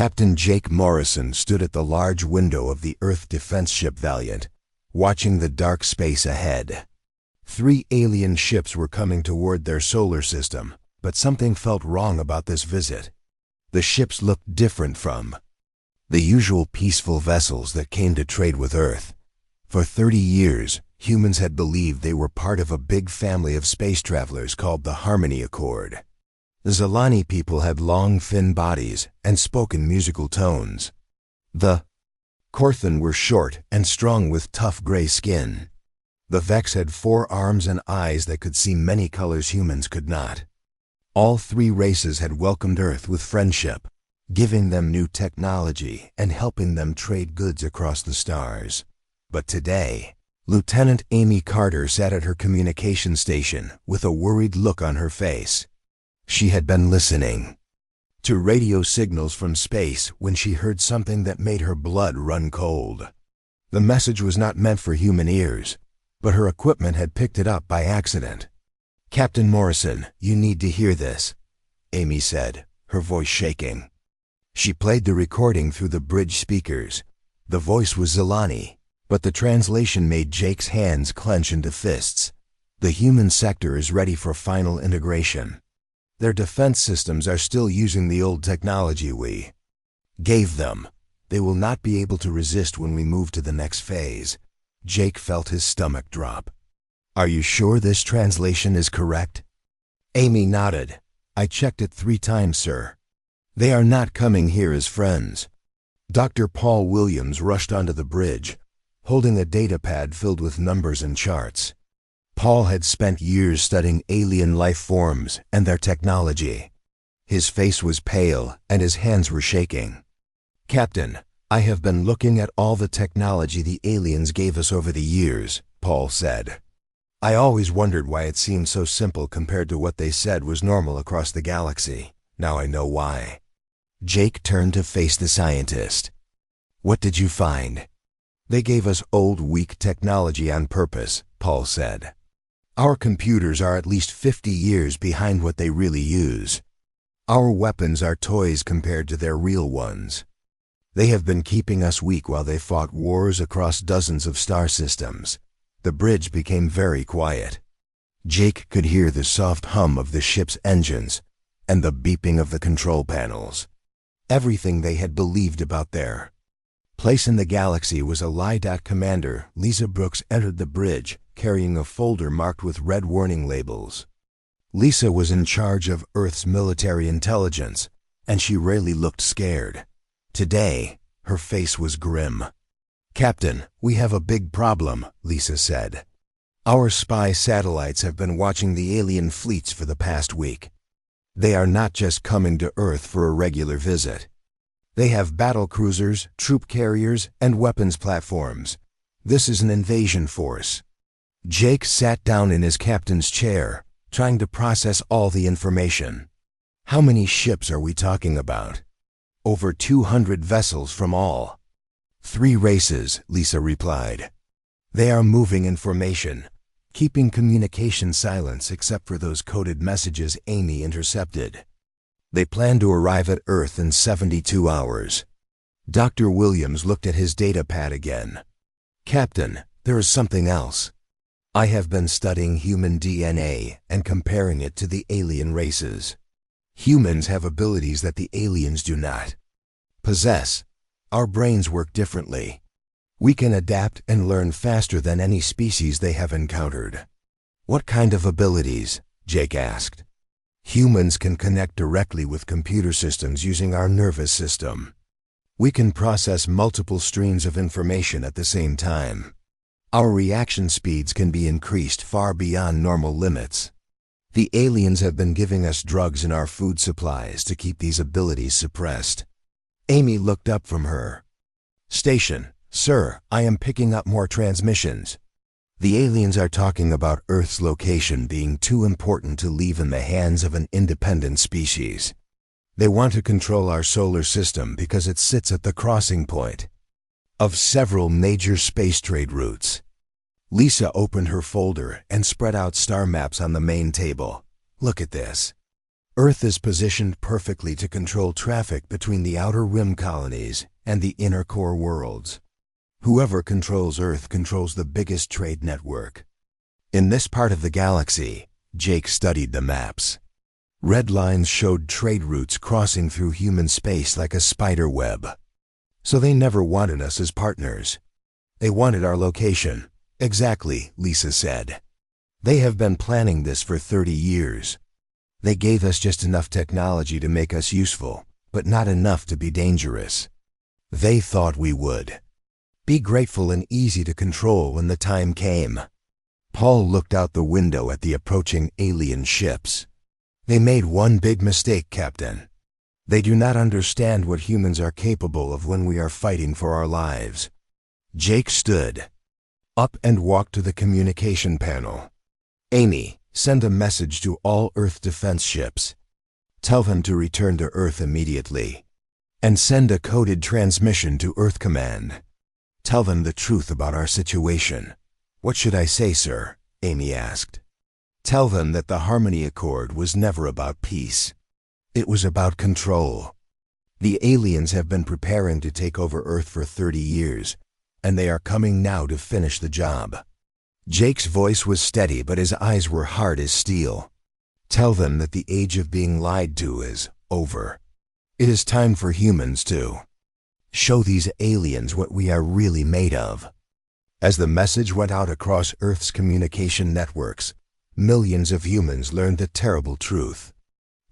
Captain Jake Morrison stood at the large window of the Earth defense ship Valiant, watching the dark space ahead. 3 alien ships were coming toward their solar system, but something felt wrong about this visit. The ships looked different from the usual peaceful vessels that came to trade with Earth. For 30 years, humans had believed they were part of a big family of space travelers called the Harmony Accord. The Zilani people had long, thin bodies and spoke in musical tones. The Korthan were short and strong with tough gray skin. The Vex had 4 arms and eyes that could see many colors humans could not. All 3 races had welcomed Earth with friendship, giving them new technology and helping them trade goods across the stars. But today, Lieutenant Amy Carter sat at her communication station with a worried look on her face. She had been listening to radio signals from space when she heard something that made her blood run cold. The message was not meant for human ears, but her equipment had picked it up by accident. "Captain Morrison, you need to hear this," Amy said, her voice shaking. She played the recording through the bridge speakers. The voice was Zilani, but the translation made Jake's hands clench into fists. The human sector is ready for final integration. Their defense systems are still using the old technology we gave them. They will not be able to resist when we move to the next phase. Jake felt his stomach drop. "Are you sure this translation is correct?" Amy nodded. "I checked it 3 times, sir. They are not coming here as friends." Dr. Paul Williams rushed onto the bridge, holding a datapad filled with numbers and charts. Paul had spent years studying alien life forms and their technology. His face was pale and his hands were shaking. "Captain, I have been looking at all the technology the aliens gave us over the years," Paul said. "I always wondered why it seemed so simple compared to what they said was normal across the galaxy. Now I know why." Jake turned to face the scientist. "What did you find?" "They gave us old, weak technology on purpose," Paul said. "Our computers are at least 50 years behind what they really use. Our weapons are toys compared to their real ones. They have been keeping us weak while they fought wars across dozens of star systems." The bridge became very quiet. Jake could hear the soft hum of the ship's engines and the beeping of the control panels. Everything they had believed about their place in the galaxy was a lie. Commander Lisa Brooks entered the bridge, carrying a folder marked with red warning labels. Lisa was in charge of Earth's military intelligence, and she rarely looked scared. Today, her face was grim. "Captain, we have a big problem," Lisa said. "Our spy satellites have been watching the alien fleets for the past week. They are not just coming to Earth for a regular visit. They have battle cruisers, troop carriers, and weapons platforms. This is an invasion force." Jake sat down in his captain's chair, trying to process all the information. "How many ships are we talking about?" "Over 200 vessels from all 3 races," Lisa replied. "They are moving information, keeping communication silence except for those coded messages Amy intercepted. They plan to arrive at Earth in 72 hours. Dr. Williams looked at his datapad again. "Captain, there is something else. I have been studying human DNA and comparing it to the alien races. Humans have abilities that the aliens do not possess. Our brains work differently. We can adapt and learn faster than any species they have encountered." "What kind of abilities?" Jake asked. "Humans can connect directly with computer systems using our nervous system. We can process multiple streams of information at the same time. Our reaction speeds can be increased far beyond normal limits. The aliens have been giving us drugs in our food supplies to keep these abilities suppressed." Amy looked up from her station. "Sir, I am picking up more transmissions. The aliens are talking about Earth's location being too important to leave in the hands of an independent species. They want to control our solar system because it sits at the crossing point of several major space trade routes." Lisa opened her folder and spread out star maps on the main table. "Look at this. Earth is positioned perfectly to control traffic between the outer rim colonies and the inner core worlds. Whoever controls Earth controls the biggest trade network. In this part of the galaxy, Jake studied the maps. Red lines showed trade routes crossing through human space like a spider web. So they never wanted us as partners. They wanted our location. Exactly, Lisa said. They have been planning this for 30 years. They gave us just enough technology to make us useful, but not enough to be dangerous. They thought we would be grateful and easy to control when the time came. Paul looked out the window at the approaching alien ships. They made one big mistake, Captain. They do not understand what humans are capable of when we are fighting for our lives. Jake stood up and walked to the communication panel. Amy, send a message to all Earth defense ships. Tell them to return to Earth immediately. And send a coded transmission to Earth Command. Tell them the truth about our situation. What should I say, sir? Amy asked. Tell them that the Harmony Accord was never about peace. It was about control. The aliens have been preparing to take over Earth for 30 years, and they are coming now to finish the job. Jake's voice was steady, but his eyes were hard as steel. Tell them that the age of being lied to is over. It is time for humans to show these aliens what we are really made of. As the message went out across Earth's communication networks, millions of humans learned the terrible truth.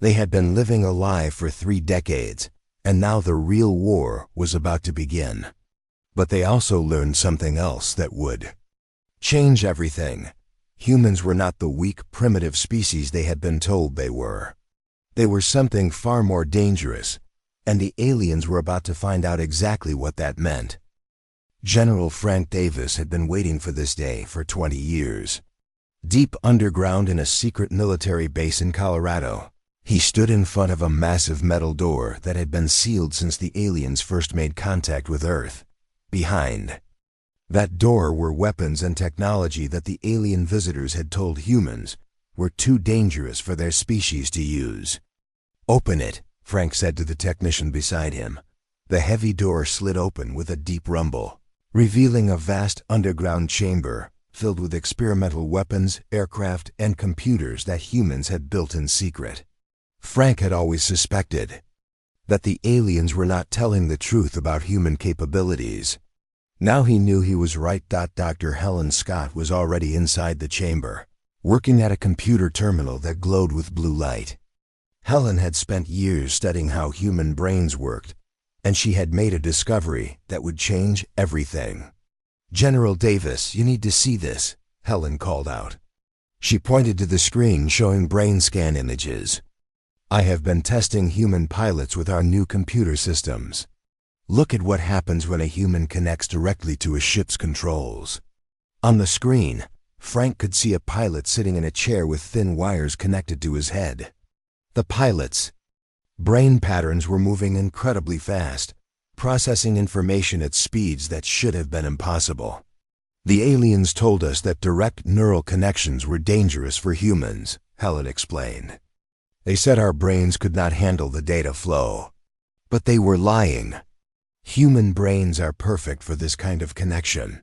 They had been living a lie for 3 decades, and now the real war was about to begin. But they also learned something else that would change everything. Humans were not the weak, primitive species they had been told they were. They were something far more dangerous, and the aliens were about to find out exactly what that meant. General Frank Davis had been waiting for this day for 20 years. Deep underground in a secret military base in Colorado, he stood in front of a massive metal door that had been sealed since the aliens first made contact with Earth. Behind that door were weapons and technology that the alien visitors had told humans were too dangerous for their species to use. Open it, Frank said to the technician beside him. The heavy door slid open with a deep rumble, revealing a vast underground chamber filled with experimental weapons, aircraft, and computers that humans had built in secret. Frank had always suspected that the aliens were not telling the truth about human capabilities. Now he knew he was right. Dr. Helen Scott was already inside the chamber, working at a computer terminal that glowed with blue light. Helen had spent years studying how human brains worked, and she had made a discovery that would change everything. General Davis, you need to see this, Helen called out. She pointed to the screen showing brain scan images. I have been testing human pilots with our new computer systems. Look at what happens when a human connects directly to a ship's controls. On the screen, Frank could see a pilot sitting in a chair with thin wires connected to his head. The pilot's brain patterns were moving incredibly fast, processing information at speeds that should have been impossible. The aliens told us that direct neural connections were dangerous for humans, Helen explained. They said our brains could not handle the data flow. But they were lying. Human brains are perfect for this kind of connection.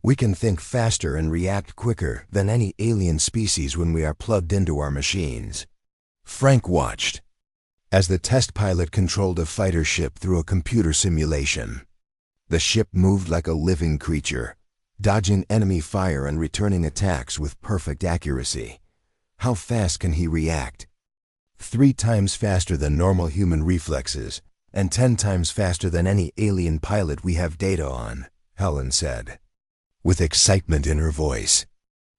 We can think faster and react quicker than any alien species when we are plugged into our machines. Frank watched as the test pilot controlled a fighter ship through a computer simulation. The ship moved like a living creature, dodging enemy fire and returning attacks with perfect accuracy. How fast can he react? 3 times faster than normal human reflexes, and 10 times faster than any alien pilot we have data on, Helen said, with excitement in her voice.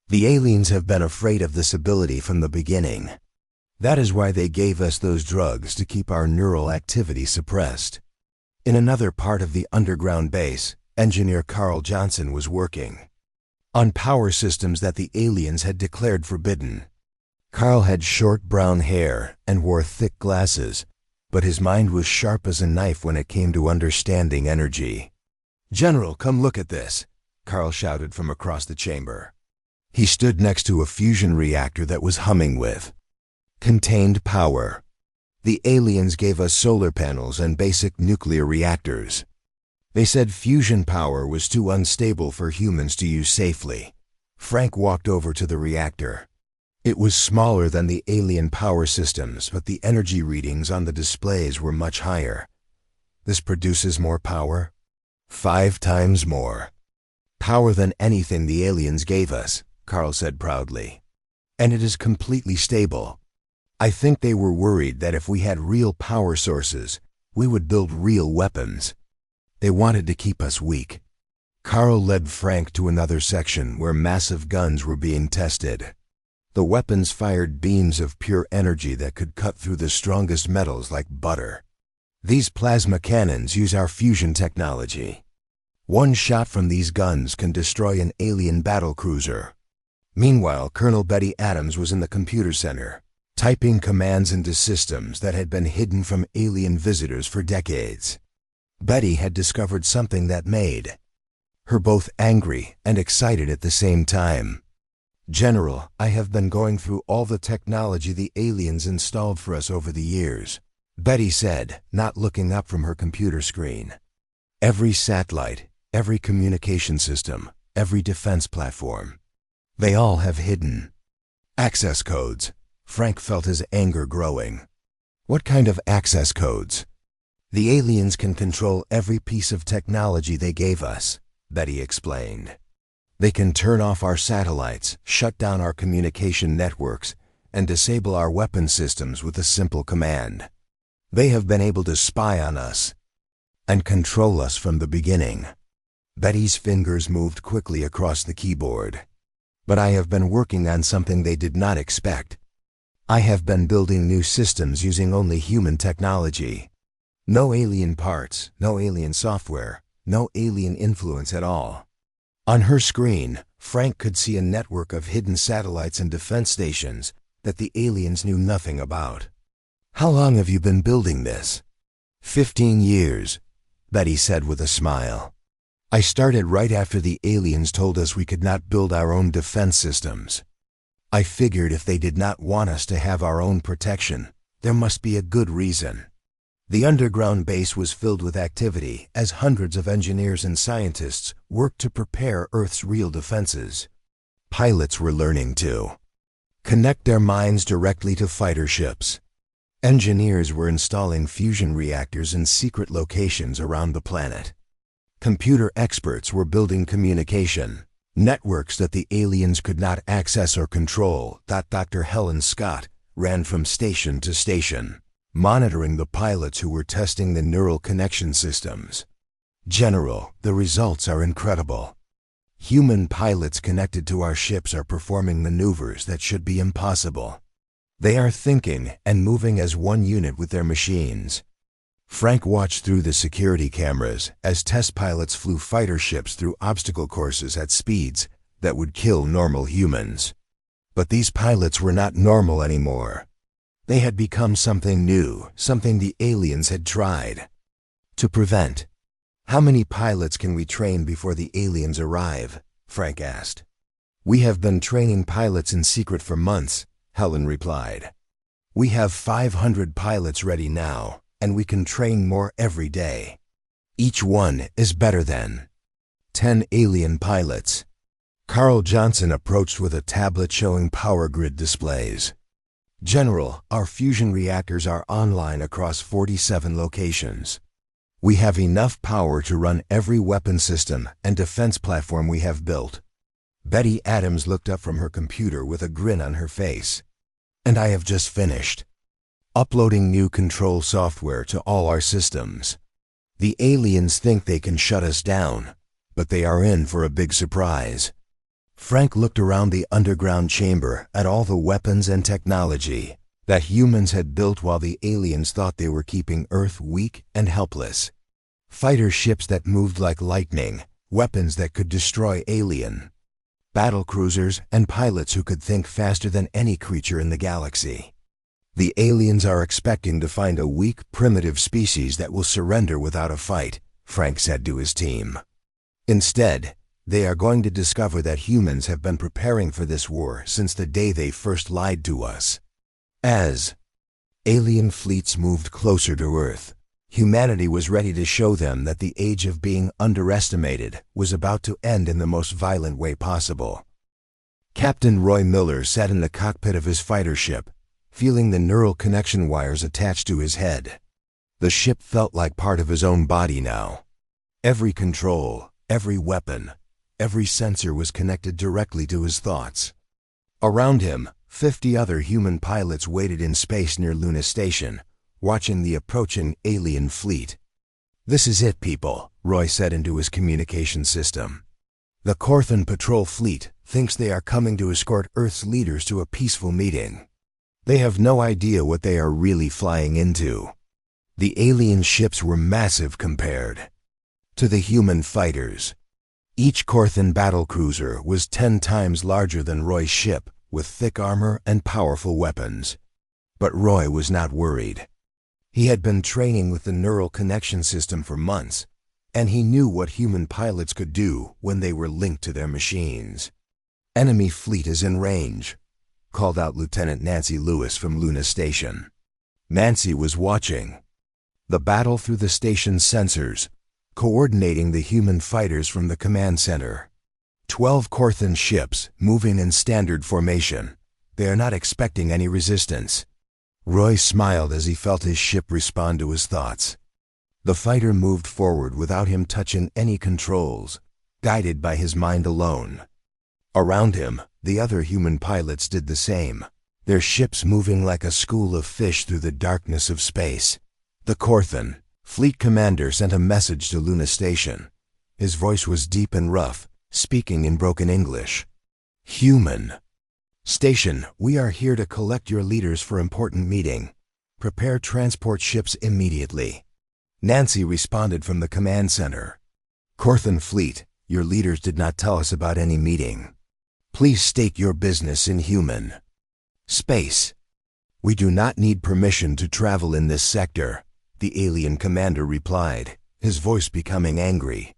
The aliens have been afraid of this ability from the beginning. That is why they gave us those drugs to keep our neural activity suppressed. In another part of the underground base, engineer Carl Johnson was working on power systems that the aliens had declared forbidden. Carl had short brown hair and wore thick glasses, but his mind was sharp as a knife when it came to understanding energy. General, come look at this, Carl shouted from across the chamber. He stood next to a fusion reactor that was humming with Contained power. The aliens gave us solar panels and basic nuclear reactors. They said fusion power was too unstable for humans to use safely. Frank walked over to the reactor. It was smaller than the alien power systems, but the energy readings on the displays were much higher. This produces more power? 5 times more. Power than anything the aliens gave us, Carl said proudly. And it is completely stable. I think they were worried that if we had real power sources, we would build real weapons. They wanted to keep us weak. Carl led Frank to another section where massive guns were being tested. The weapons fired beams of pure energy that could cut through the strongest metals like butter. These plasma cannons use our fusion technology. One shot from these guns can destroy an alien battlecruiser. Meanwhile, Colonel Betty Adams was in the computer center, typing commands into systems that had been hidden from alien visitors for decades. Betty had discovered something that made her both angry and excited at the same time. General, I have been going through all the technology the aliens installed for us over the years, Betty said, not looking up from her computer screen. Every satellite, every communication system, every defense platform. They all have hidden access codes. Frank felt his anger growing. What kind of access codes? The aliens can control every piece of technology they gave us, Betty explained. They can turn off our satellites, shut down our communication networks, and disable our weapon systems with a simple command. They have been able to spy on us and control us from the beginning. Betty's fingers moved quickly across the keyboard. But I have been working on something they did not expect. I have been building new systems using only human technology. No alien parts, no alien software, no alien influence at all. On her screen, Frank could see a network of hidden satellites and defense stations that the aliens knew nothing about. How long have you been building this? 15 years, Betty said with a smile. I started right after the aliens told us we could not build our own defense systems. I figured if they did not want us to have our own protection, there must be a good reason. The underground base was filled with activity as hundreds of engineers and scientists worked to prepare Earth's real defenses. Pilots were learning to connect their minds directly to fighter ships. Engineers were installing fusion reactors in secret locations around the planet. Computer experts were building communication networks that the aliens could not access or control. Dr. Helen Scott ran from station to station, monitoring the pilots who were testing the neural connection systems. General, the results are incredible. Human pilots connected to our ships are performing maneuvers that should be impossible. They are thinking and moving as one unit with their machines. Frank watched through the security cameras as test pilots flew fighter ships through obstacle courses at speeds that would kill normal humans. But these pilots were not normal anymore. They had become something new, something the aliens had tried to prevent. How many pilots can we train before the aliens arrive? Frank asked. We have been training pilots in secret for months, Helen replied. We have 500 pilots ready now, and we can train more every day. Each one is better than 10 alien pilots. Carl Johnson approached with a tablet showing power grid displays. General, our fusion reactors are online across 47 locations. We have enough power to run every weapon system and defense platform we have built. Betty Adams looked up from her computer with a grin on her face. And I have just finished uploading new control software to all our systems. The aliens think they can shut us down, but they are in for a big surprise. Frank looked around the underground chamber at all the weapons and technology that humans had built while the aliens thought they were keeping Earth weak and helpless. Fighter ships that moved like lightning, weapons that could destroy alien battle cruisers, and pilots who could think faster than any creature in the galaxy. The aliens are expecting to find a weak, primitive species that will surrender without a fight, Frank said to his team. Instead, they are going to discover that humans have been preparing for this war since the day they first lied to us. As alien fleets moved closer to Earth, humanity was ready to show them that the age of being underestimated was about to end in the most violent way possible. Captain Roy Miller sat in the cockpit of his fighter ship, feeling the neural connection wires attached to his head. The ship felt like part of his own body now. Every control, every weapon, every sensor was connected directly to his thoughts. Around him, 50 other human pilots waited in space near Luna Station, watching the approaching alien fleet. "This is it, people," Roy said into his communication system. "The Corthan Patrol Fleet thinks they are coming to escort Earth's leaders to a peaceful meeting. They have no idea what they are really flying into." The alien ships were massive compared to the human fighters. Each Corthan battlecruiser was 10 times larger than Roy's ship, with thick armor and powerful weapons. But Roy was not worried. He had been training with the neural connection system for months, and he knew what human pilots could do when they were linked to their machines. "Enemy fleet is in range," called out Lieutenant Nancy Lewis from Luna Station. Nancy was watching the battle through the station's sensors, coordinating the human fighters from the command center. 12 Corthan ships moving in standard formation. They are not expecting any resistance. Roy smiled as he felt his ship respond to his thoughts. The fighter moved forward without him touching any controls, guided by his mind alone. Around him, the other human pilots did the same, their ships moving like a school of fish through the darkness of space. The Corthan fleet commander sent a message to Luna Station. His voice was deep and rough, speaking in broken English. "Human Station, we are here to collect your leaders for important meeting. Prepare transport ships immediately." Nancy responded from the command center. "Corthan Fleet, your leaders did not tell us about any meeting. Please state your business in human space." "We do not need permission to travel in this sector," the alien commander replied, his voice becoming angry.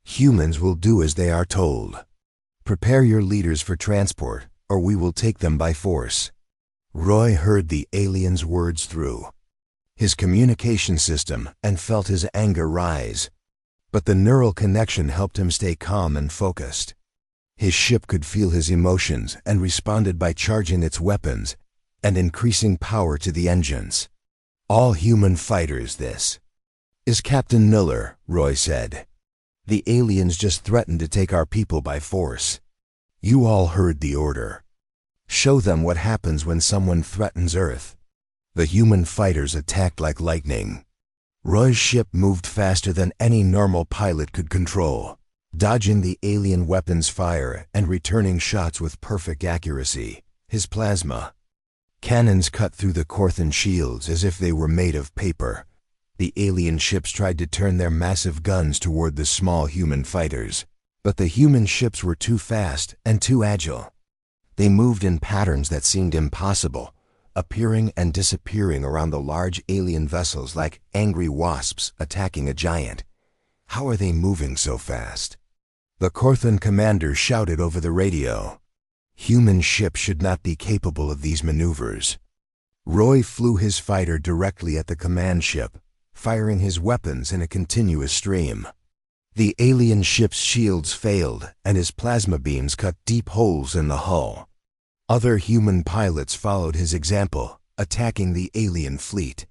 "Humans will do as they are told. Prepare your leaders for transport, or we will take them by force." Roy heard the alien's words through his communication system and felt his anger rise. But the neural connection helped him stay calm and focused. His ship could feel his emotions and responded by charging its weapons and increasing power to the engines. "All human fighters, this is Captain Miller," Roy said. "The aliens just threatened to take our people by force. You all heard the order. Show them what happens when someone threatens Earth." The human fighters attacked like lightning. Roy's ship moved faster than any normal pilot could control, dodging the alien weapons' fire and returning shots with perfect accuracy. His plasma cannons cut through the Corthan shields as if they were made of paper. The alien ships tried to turn their massive guns toward the small human fighters, but the human ships were too fast and too agile. They moved in patterns that seemed impossible, appearing and disappearing around the large alien vessels like angry wasps attacking a giant. "How are they moving so fast?" The Corthan commander shouted over the radio. Human ships should not be capable of these maneuvers. Roy flew his fighter directly at the command ship, firing his weapons in a continuous stream. The alien ship's shields failed, and his plasma beams cut deep holes in the hull. Other human pilots followed his example, attacking the alien fleet.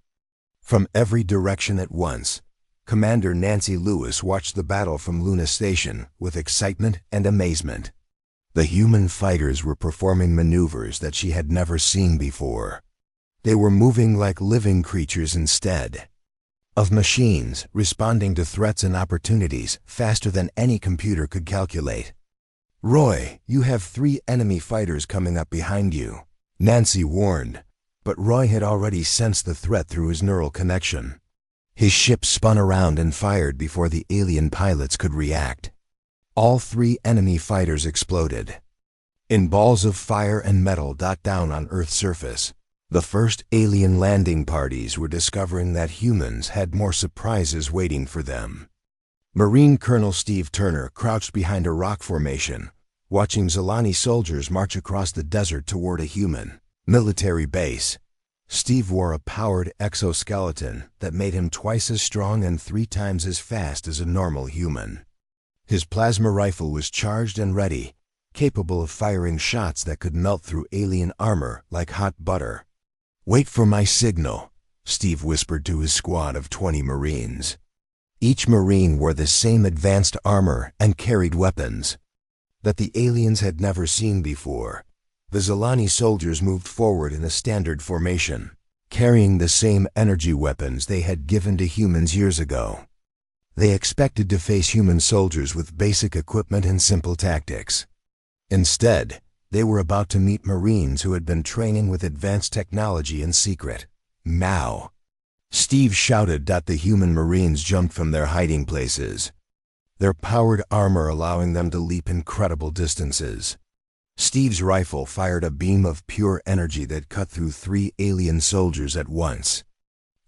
From every direction at once, Commander Nancy Lewis watched the battle from Luna Station with excitement and amazement. The human fighters were performing maneuvers that she had never seen before. They were moving like living creatures instead of machines, responding to threats and opportunities faster than any computer could calculate. "Roy, you have 3 enemy fighters coming up behind you," Nancy warned, but Roy had already sensed the threat through his neural connection. His ship spun around and fired before the alien pilots could react. All 3 enemy fighters exploded in balls of fire and metal dot down on Earth's surface. The first alien landing parties were discovering that humans had more surprises waiting for them. Marine Colonel Steve Turner crouched behind a rock formation, watching Zilani soldiers march across the desert toward a human military base. Steve wore a powered exoskeleton that made him twice as strong and 3 times as fast as a normal human. His plasma rifle was charged and ready, capable of firing shots that could melt through alien armor like hot butter. "Wait for my signal," Steve whispered to his squad of 20 Marines. Each Marine wore the same advanced armor and carried weapons that the aliens had never seen before. The Zilani soldiers moved forward in a standard formation, carrying the same energy weapons they had given to humans years ago. They expected to face human soldiers with basic equipment and simple tactics. Instead, they were about to meet Marines who had been training with advanced technology in secret. "Now!" Steve shouted. The human Marines jumped from their hiding places, their powered armor allowing them to leap incredible distances. Steve's rifle fired a beam of pure energy that cut through 3 alien soldiers at once.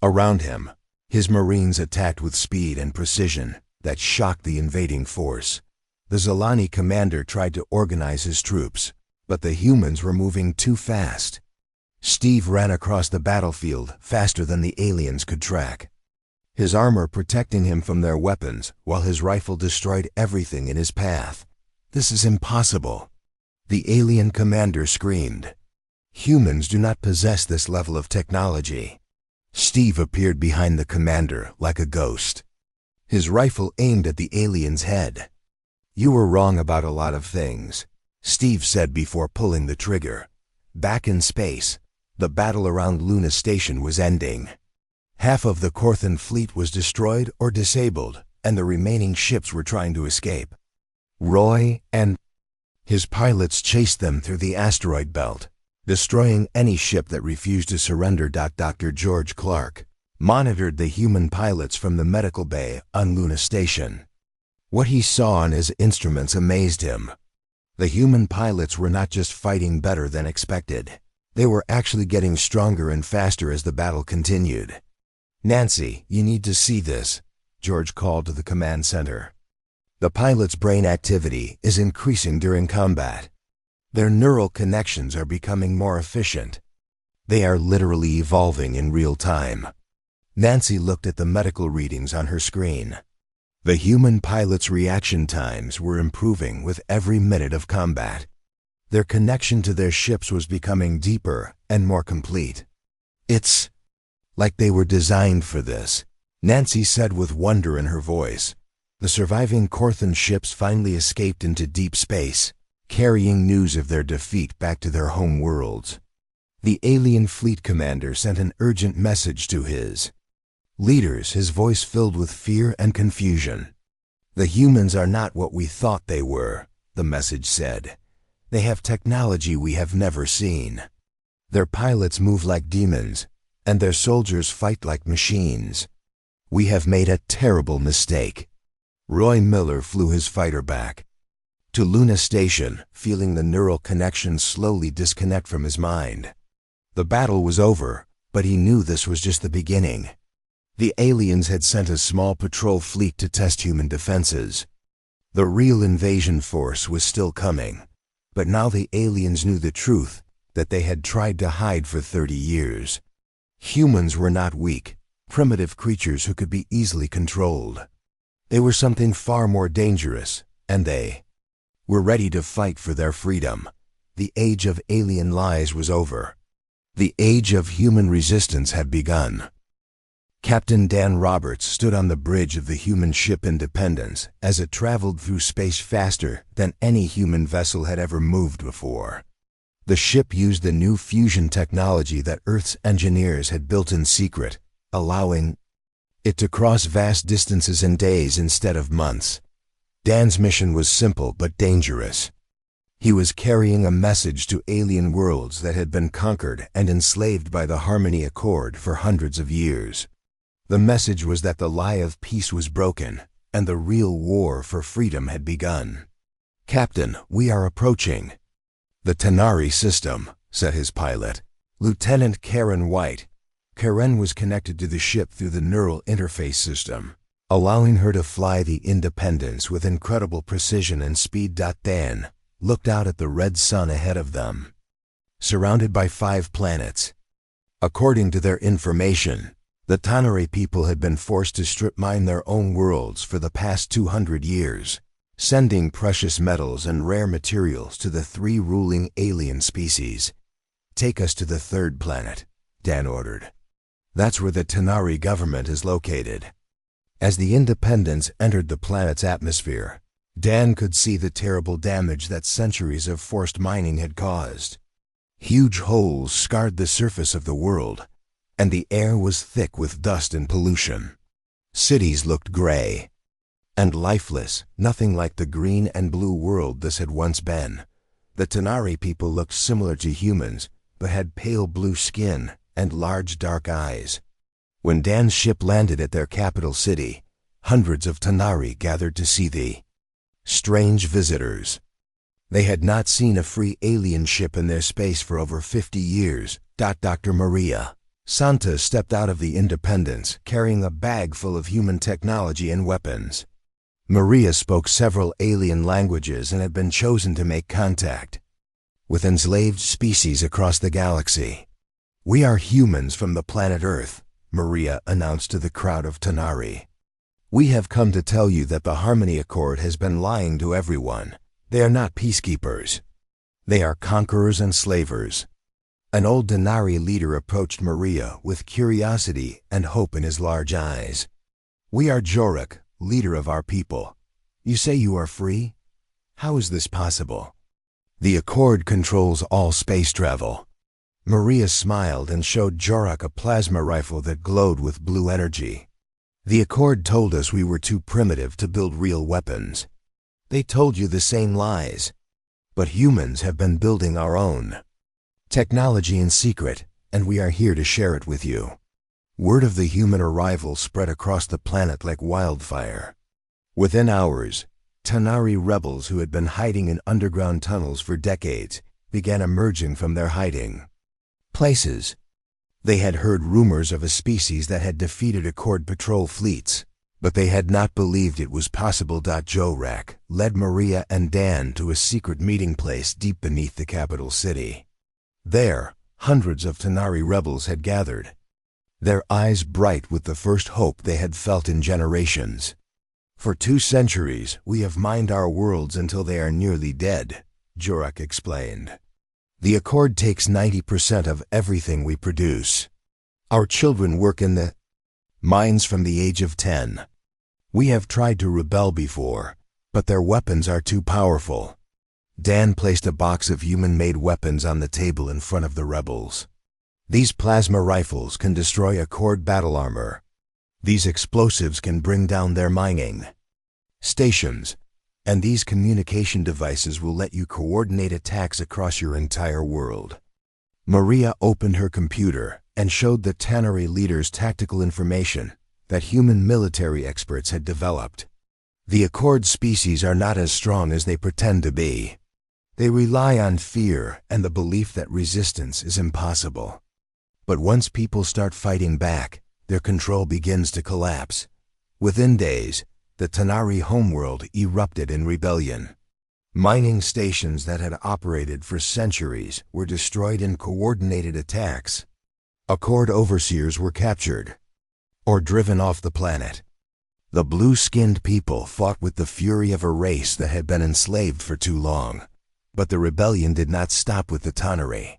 Around him, his Marines attacked with speed and precision that shocked the invading force. The Zilani commander tried to organize his troops, but the humans were moving too fast. Steve ran across the battlefield faster than the aliens could track, his armor protecting him from their weapons while his rifle destroyed everything in his path. "This is impossible," the alien commander screamed. "Humans do not possess this level of technology." Steve appeared behind the commander like a ghost, his rifle aimed at the alien's head. "You were wrong about a lot of things," Steve said before pulling the trigger. Back in space, the battle around Luna Station was ending. Half of the Korthan fleet was destroyed or disabled, and the remaining ships were trying to escape. Roy and his pilots chased them through the asteroid belt, destroying any ship that refused to surrender. Dr. George Clark monitored the human pilots from the medical bay on Luna Station. What he saw on his instruments amazed him. The human pilots were not just fighting better than expected. They were actually getting stronger and faster as the battle continued. "Nancy, you need to see this," George called to the command center. "The pilot's brain activity is increasing during combat. Their neural connections are becoming more efficient. They are literally evolving in real time." Nancy looked at the medical readings on her screen. The human pilots' reaction times were improving with every minute of combat. Their connection to their ships was becoming deeper and more complete. "It's like they were designed for this," Nancy said with wonder in her voice. The surviving Korthan ships finally escaped into deep space, carrying news of their defeat back to their home worlds. The alien fleet commander sent an urgent message to his leaders, his voice filled with fear and confusion. "The humans are not what we thought they were," the message said. "They have technology we have never seen. Their pilots move like demons, and their soldiers fight like machines. We have made a terrible mistake." Roy Miller flew his fighter back to Luna Station, feeling the neural connection slowly disconnect from his mind. The battle was over, but he knew this was just the beginning. The aliens had sent a small patrol fleet to test human defenses. The real invasion force was still coming, but now the aliens knew the truth that they had tried to hide for 30 years. Humans were not weak, primitive creatures who could be easily controlled. They were something far more dangerous, and they were ready to fight for their freedom. The age of alien lies was over. The age of human resistance had begun. Captain Dan Roberts stood on the bridge of the human ship Independence as it traveled through space faster than any human vessel had ever moved before. The ship used the new fusion technology that Earth's engineers had built in secret, allowing it to cross vast distances in days instead of months. Dan's mission was simple but dangerous. He was carrying a message to alien worlds that had been conquered and enslaved by the Harmony Accord for hundreds of years. The message was that the lie of peace was broken, and the real war for freedom had begun. "Captain, we are approaching the Tanari system," said his pilot, Lieutenant Karen White. Karen was connected to the ship through the neural interface system, allowing her to fly the Independence with incredible precision and speed. Dan looked out at the red sun ahead of them, surrounded by 5 planets. According to their information, the Tanare people had been forced to strip mine their own worlds for the past 200 years, sending precious metals and rare materials to the three ruling alien species. "Take us to the third planet," Dan ordered. "That's where the Tanare government is located." As the Independents entered the planet's atmosphere, Dan could see the terrible damage that centuries of forced mining had caused. Huge holes scarred the surface of the world, and the air was thick with dust and pollution. Cities looked gray and lifeless, nothing like the green and blue world this had once been. The Tanare people looked similar to humans, but had pale blue skin and large dark eyes. When Dan's ship landed at their capital city, hundreds of Tanare gathered to see the strange visitors. They had not seen a free alien ship in their space for over 50 years. Dr. Maria Santa stepped out of the Independence, carrying a bag full of human technology and weapons. Maria spoke several alien languages and had been chosen to make contact with enslaved species across the galaxy. "We are humans from the planet Earth," Maria announced to the crowd of Tanare. "We have come to tell you that the Harmony Accord has been lying to everyone. They are not peacekeepers. They are conquerors and slavers." An old Tanare leader approached Maria with curiosity and hope in his large eyes. "We are Jorak, leader of our people. You say you are free? How is this possible?" "The Accord controls all space travel." Maria smiled and showed Jorak a plasma rifle that glowed with blue energy. "The Accord told us we were too primitive to build real weapons. They told you the same lies. But humans have been building our own technology in secret, and we are here to share it with you." Word of the human arrival spread across the planet like wildfire. Within hours, Tanare rebels who had been hiding in underground tunnels for decades began emerging from their hiding places. They had heard rumors of a species that had defeated Accord patrol fleets, but they had not believed it was possible. Jorak led Maria and Dan to a secret meeting place deep beneath the capital city. There, hundreds of Tanare rebels had gathered, their eyes bright with the first hope they had felt in generations. "For 2 centuries, we have mined our worlds until they are nearly dead," Jorak explained. "The Accord takes 90% of everything we produce. Our children work in the mines from the age of 10. We have tried to rebel before, but their weapons are too powerful." Dan placed a box of human-made weapons on the table in front of the rebels. "These plasma rifles can destroy Accord battle armor. These explosives can bring down their mining stations, and these communication devices will let you coordinate attacks across your entire world." Maria opened her computer and showed the Tanare leaders tactical information that human military experts had developed. "The Accord species are not as strong as they pretend to be. They rely on fear and the belief that resistance is impossible. But once people start fighting back, their control begins to collapse." Within days, the Tanare homeworld erupted in rebellion. Mining stations that had operated for centuries were destroyed in coordinated attacks. Accord overseers were captured or driven off the planet. The blue-skinned people fought with the fury of a race that had been enslaved for too long. But the rebellion did not stop with the Tanare.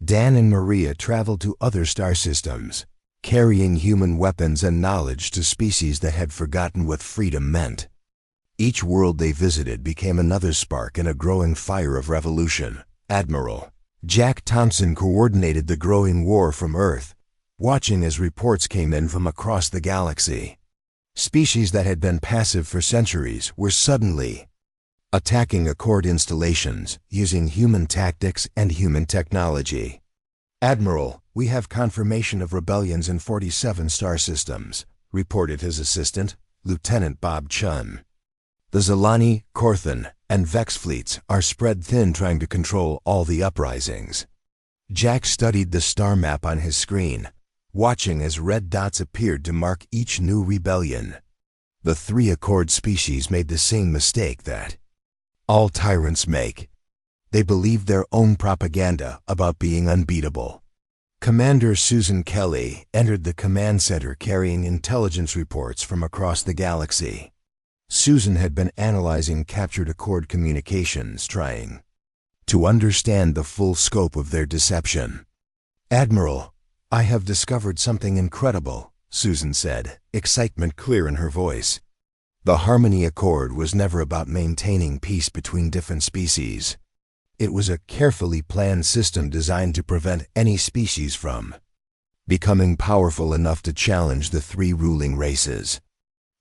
Dan and Maria traveled to other star systems, carrying human weapons and knowledge to species that had forgotten what freedom meant. Each world they visited became another spark in a growing fire of revolution. Admiral Jack Thompson coordinated the growing war from Earth, watching as reports came in from across the galaxy. Species that had been passive for centuries were suddenly attacking Accord installations using human tactics and human technology. "Admiral, we have confirmation of rebellions in 47 star systems," reported his assistant, Lieutenant Bob Chun. "The Zalani, Korthan, and Vex fleets are spread thin trying to control all the uprisings." Jack studied the star map on his screen, watching as red dots appeared to mark each new rebellion. The 3 Accord species made the same mistake that all tyrants make. They believed their own propaganda about being unbeatable. Commander Susan Kelly entered the command center carrying intelligence reports from across the galaxy. Susan had been analyzing captured Accord communications, trying to understand the full scope of their deception. "Admiral, I have discovered something incredible," Susan said, excitement clear in her voice. The Harmony Accord was never about maintaining peace between different species. It was a carefully planned system designed to prevent any species from becoming powerful enough to challenge the three ruling races.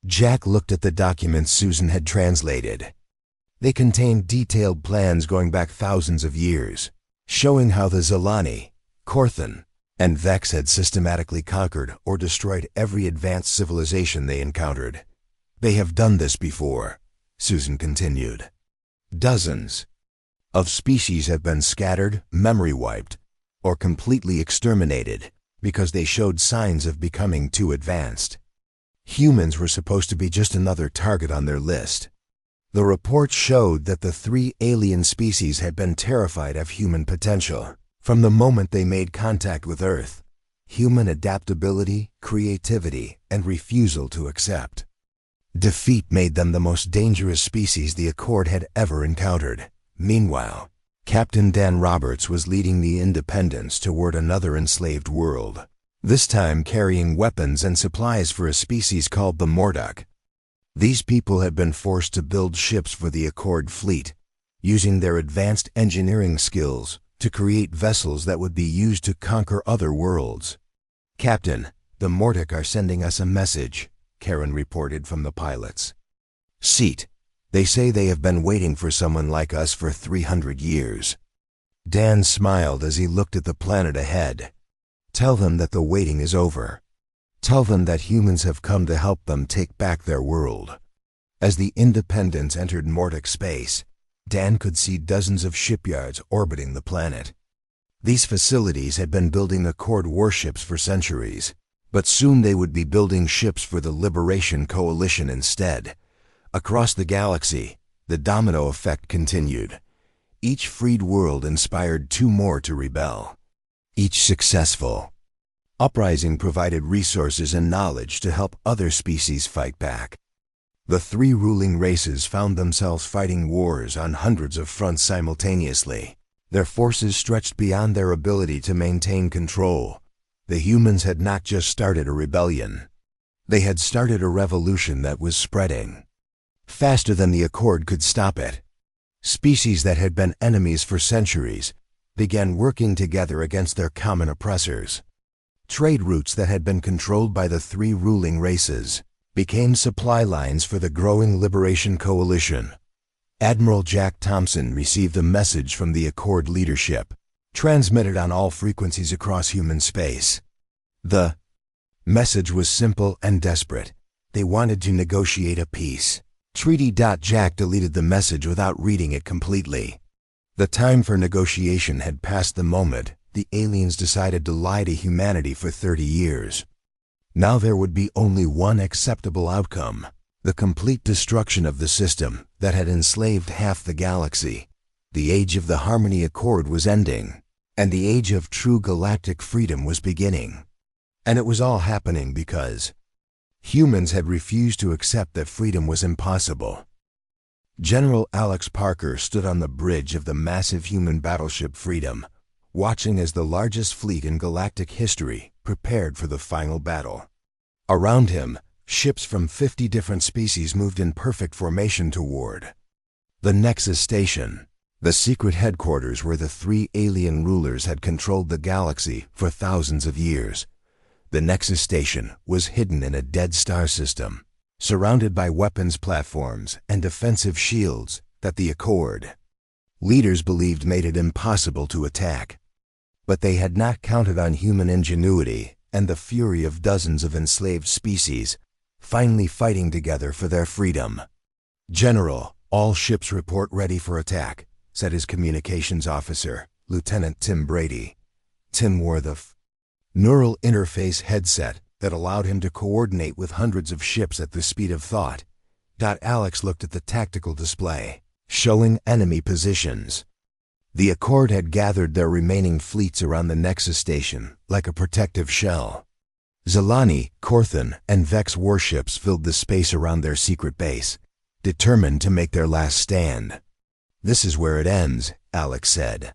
Jack looked at the documents Susan had translated. They contained detailed plans going back thousands of years, showing how the Zilani, Korthan, and Vex had systematically conquered or destroyed every advanced civilization they encountered. "They have done this before," Susan continued. "Dozens of species have been scattered, memory wiped, or completely exterminated because they showed signs of becoming too advanced. Humans were supposed to be just another target on their list." The report showed that the three alien species had been terrified of human potential from the moment they made contact with Earth. Human adaptability, creativity, and refusal to accept defeat made them the most dangerous species the Accord had ever encountered. Meanwhile, Captain Dan Roberts was leading the Independents toward another enslaved world, this time carrying weapons and supplies for a species called the Morduck. These people had been forced to build ships for the Accord fleet, using their advanced engineering skills to create vessels that would be used to conquer other worlds. "Captain, the Morduck are sending us a message," Karen reported from the pilots seat. "They say they have been waiting for someone like us for 300 years. Dan smiled as he looked at the planet ahead. "Tell them that the waiting is over. Tell them that humans have come to help them take back their world." As the Independents entered Morduck space, Dan could see dozens of shipyards orbiting the planet. These facilities had been building Accord warships for centuries, but soon they would be building ships for the Liberation Coalition instead. Across the galaxy, the domino effect continued. Each freed world inspired two more to rebel. Each successful uprising provided resources and knowledge to help other species fight back. The three ruling races found themselves fighting wars on hundreds of fronts simultaneously. Their forces stretched beyond their ability to maintain control. The humans had not just started a rebellion. They had started a revolution that was spreading faster than the Accord could stop it. Species that had been enemies for centuries began working together against their common oppressors. Trade routes that had been controlled by the three ruling races became supply lines for the growing Liberation Coalition. Admiral Jack Thompson received a message from the Accord leadership, transmitted on all frequencies across human space. The message was simple and desperate. They wanted to negotiate a peace treaty. Jack deleted the message without reading it completely. The time for negotiation had passed the moment the aliens decided to lie to humanity for 30 years. Now there would be only one acceptable outcome: the complete destruction of the system that had enslaved half the galaxy. The age of the Harmony Accord was ending, and the age of true galactic freedom was beginning. And it was all happening because humans had refused to accept that freedom was impossible. General Alex Parker stood on the bridge of the massive human battleship Freedom, watching as the largest fleet in galactic history prepared for the final battle. Around him, ships from 50 different species moved in perfect formation toward the Nexus Station, the secret headquarters where the three alien rulers had controlled the galaxy for thousands of years. The Nexus Station was hidden in a dead star system, surrounded by weapons platforms and defensive shields that the Accord leaders believed made it impossible to attack. But they had not counted on human ingenuity and the fury of dozens of enslaved species finally fighting together for their freedom. "General, all ships report ready for attack," said his communications officer, Lieutenant Tim Brady. Tim wore the neural interface headset that allowed him to coordinate with hundreds of ships at the speed of thought. Alex looked at the tactical display, showing enemy positions. The Accord had gathered their remaining fleets around the Nexus station like a protective shell. Zilani, Korthan, and Vex warships filled the space around their secret base, determined to make their last stand. "This is where it ends," Alex said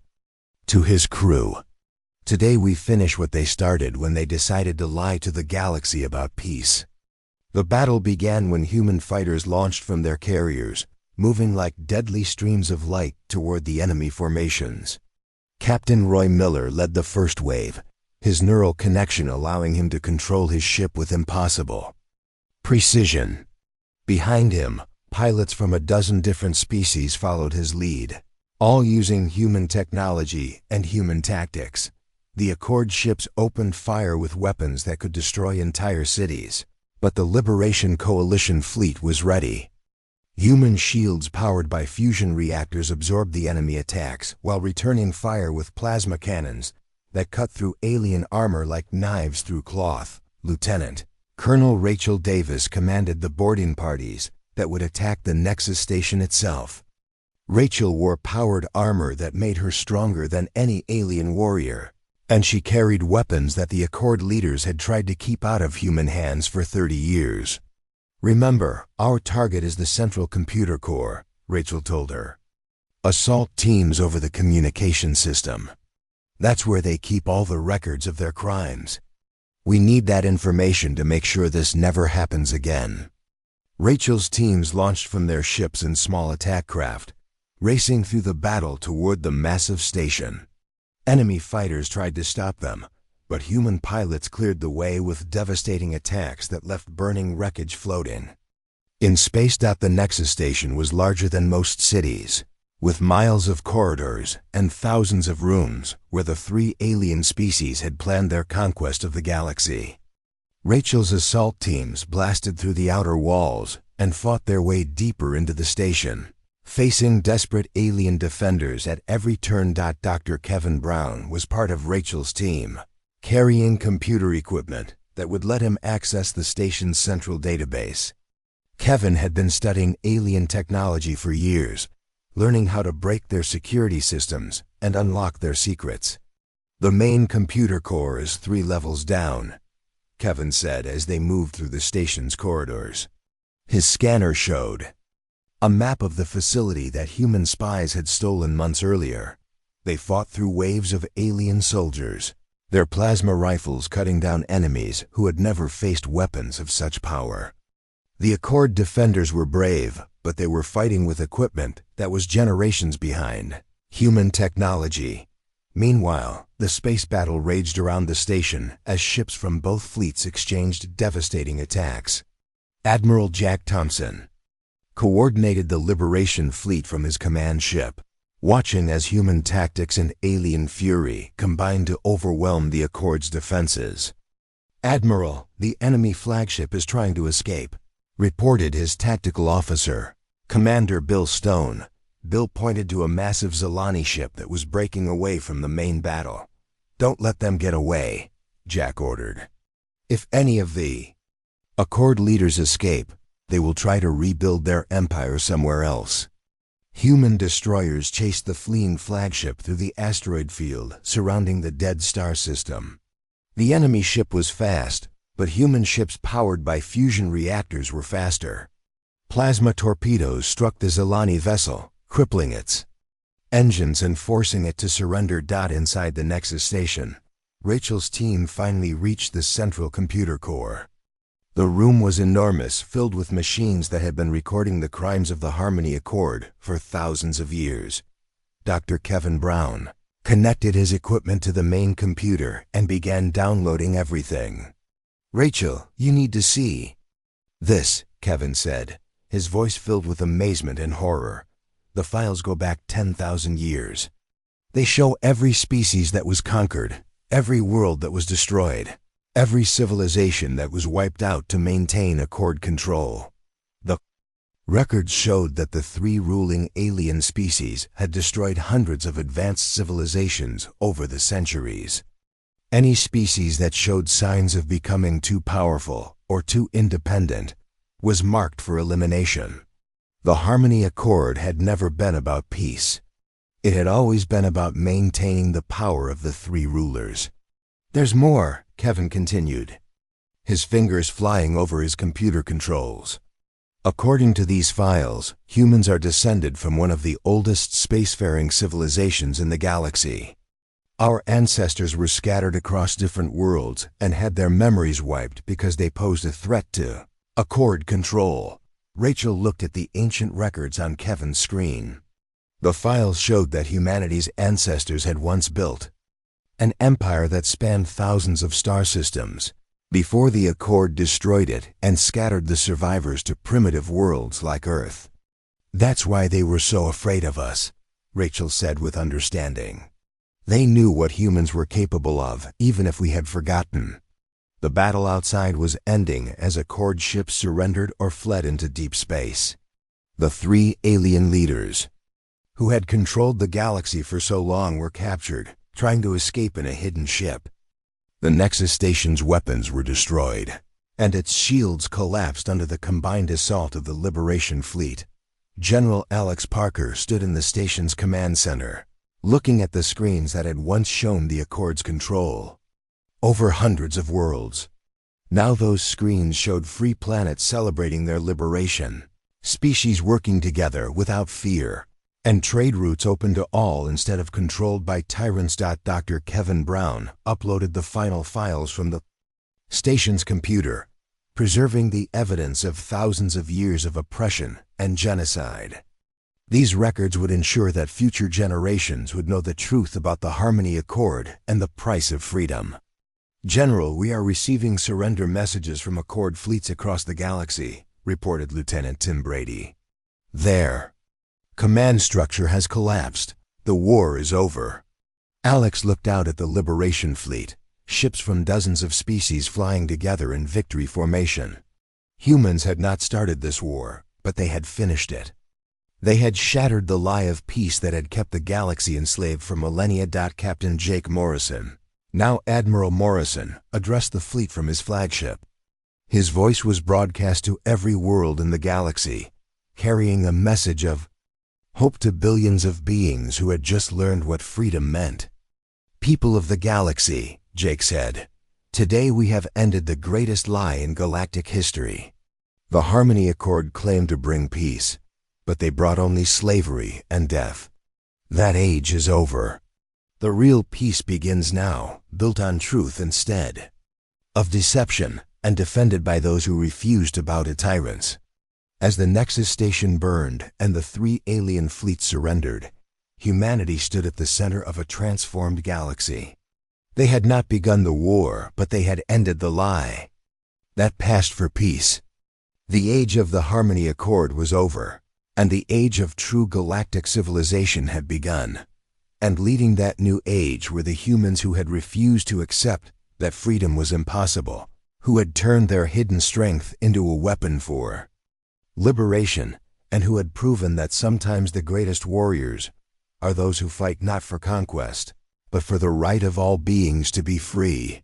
to his crew. "Today we finish what they started when they decided to lie to the galaxy about peace." The battle began when human fighters launched from their carriers, moving like deadly streams of light toward the enemy formations. Captain Roy Miller led the first wave, his neural connection allowing him to control his ship with impossible precision. Behind him, pilots from a dozen different species followed his lead, all using human technology and human tactics. The Accord ships opened fire with weapons that could destroy entire cities, but the Liberation Coalition fleet was ready. Human shields powered by fusion reactors absorbed the enemy attacks while returning fire with plasma cannons that cut through alien armor like knives through cloth. Lieutenant Colonel Rachel Davis commanded the boarding parties that would attack the Nexus station itself. Rachel wore powered armor that made her stronger than any alien warrior, and she carried weapons that the Accord leaders had tried to keep out of human hands for 30 years. "Remember, our target is the central computer core," Rachel told her. "Assault teams over the communication system. That's where they keep all the records of their crimes. We need that information to make sure this never happens again." Rachel's teams launched from their ships and small attack craft, racing through the battle toward the massive station. Enemy fighters tried to stop them, but human pilots cleared the way with devastating attacks that left burning wreckage floating. In space, the Nexus station was larger than most cities, with miles of corridors and thousands of rooms where the three alien species had planned their conquest of the galaxy. Rachel's assault teams blasted through the outer walls and fought their way deeper into the station, facing desperate alien defenders at every turn. Dr. Kevin Brown was part of Rachel's team, carrying computer equipment that would let him access the station's central database. Kevin had been studying alien technology for years, learning how to break their security systems and unlock their secrets. "The main computer core is 3 levels down," Kevin said as they moved through the station's corridors. His scanner showed a map of the facility that human spies had stolen months earlier. They fought through waves of alien soldiers, their plasma rifles cutting down enemies who had never faced weapons of such power. The Accord defenders were brave, but they were fighting with equipment that was generations behind human technology. Meanwhile, the space battle raged around the station as ships from both fleets exchanged devastating attacks. Admiral Jack Thompson coordinated the Liberation fleet from his command ship, watching as human tactics and alien fury combined to overwhelm the Accord's defenses. "Admiral, the enemy flagship is trying to escape," reported his tactical officer, Commander Bill Stone. Bill pointed to a massive Zilani ship that was breaking away from the main battle. "Don't let them get away," Jack ordered. "If any of the Accord leaders escape, they will try to rebuild their empire somewhere else." Human destroyers chased the fleeing flagship through the asteroid field surrounding the dead star system. The enemy ship was fast, but human ships powered by fusion reactors were faster. Plasma torpedoes struck the Zilani vessel, crippling its engines and forcing it to surrender. Inside the Nexus station, Rachel's team finally reached the central computer core. The room was enormous, filled with machines that had been recording the crimes of the Harmony Accord for thousands of years. Dr. Kevin Brown connected his equipment to the main computer and began downloading everything. "Rachel, you need to see this," Kevin said, his voice filled with amazement and horror. "The files go back 10,000 years. They show every species that was conquered, every world that was destroyed, every civilization that was wiped out to maintain Accord control." The records showed that the 3 ruling alien species had destroyed hundreds of advanced civilizations over the centuries. Any species that showed signs of becoming too powerful or too independent was marked for elimination. The Harmony Accord had never been about peace. It had always been about maintaining the power of the three rulers. "There's more," Kevin continued, his fingers flying over his computer controls. "According to these files, humans are descended from one of the oldest spacefaring civilizations in the galaxy. Our ancestors were scattered across different worlds and had their memories wiped because they posed a threat to Accord control." Rachel looked at the ancient records on Kevin's screen. The files showed that humanity's ancestors had once built an empire that spanned thousands of star systems before the Accord destroyed it and scattered the survivors to primitive worlds like Earth. "That's why they were so afraid of us," Rachel said with understanding. "They knew what humans were capable of, even if we had forgotten." The battle outside was ending as Accord ships surrendered or fled into deep space. The three alien leaders who had controlled the galaxy for so long were captured, trying to escape in a hidden ship. The Nexus Station's weapons were destroyed, and its shields collapsed under the combined assault of the Liberation Fleet. General Alex Parker stood in the station's command center, looking at the screens that had once shown the Accord's control over hundreds of worlds. Now those screens showed free planets celebrating their liberation, species working together without fear, and trade routes open to all instead of controlled by tyrants. Dr. Kevin Brown uploaded the final files from the station's computer, preserving the evidence of thousands of years of oppression and genocide. These records would ensure that future generations would know the truth about the Harmony Accord and the price of freedom. "General, we are receiving surrender messages from Accord fleets across the galaxy," reported Lieutenant Tim Brady. "Their command structure has collapsed. The war is over." Alex looked out at the Liberation Fleet, ships from dozens of species flying together in victory formation. Humans had not started this war, but they had finished it. They had shattered the lie of peace that had kept the galaxy enslaved for millennia. Captain Jake Morrison, now Admiral Morrison, addressed the fleet from his flagship. His voice was broadcast to every world in the galaxy, carrying a message of hope to billions of beings who had just learned what freedom meant. "People of the galaxy," Jake said, "today we have ended the greatest lie in galactic history. The Harmony Accord claimed to bring peace, but they brought only slavery and death. That age is over. The real peace begins now, built on truth instead of deception and defended by those who refuse to bow to tyrants." As the Nexus Station burned and the three alien fleets surrendered, humanity stood at the center of a transformed galaxy. They had not begun the war, but they had ended the lie that passed for peace. The age of the Harmony Accord was over, and the age of true galactic civilization had begun. And leading that new age were the humans who had refused to accept that freedom was impossible, who had turned their hidden strength into a weapon for liberation, and who had proven that sometimes the greatest warriors are those who fight not for conquest, but for the right of all beings to be free.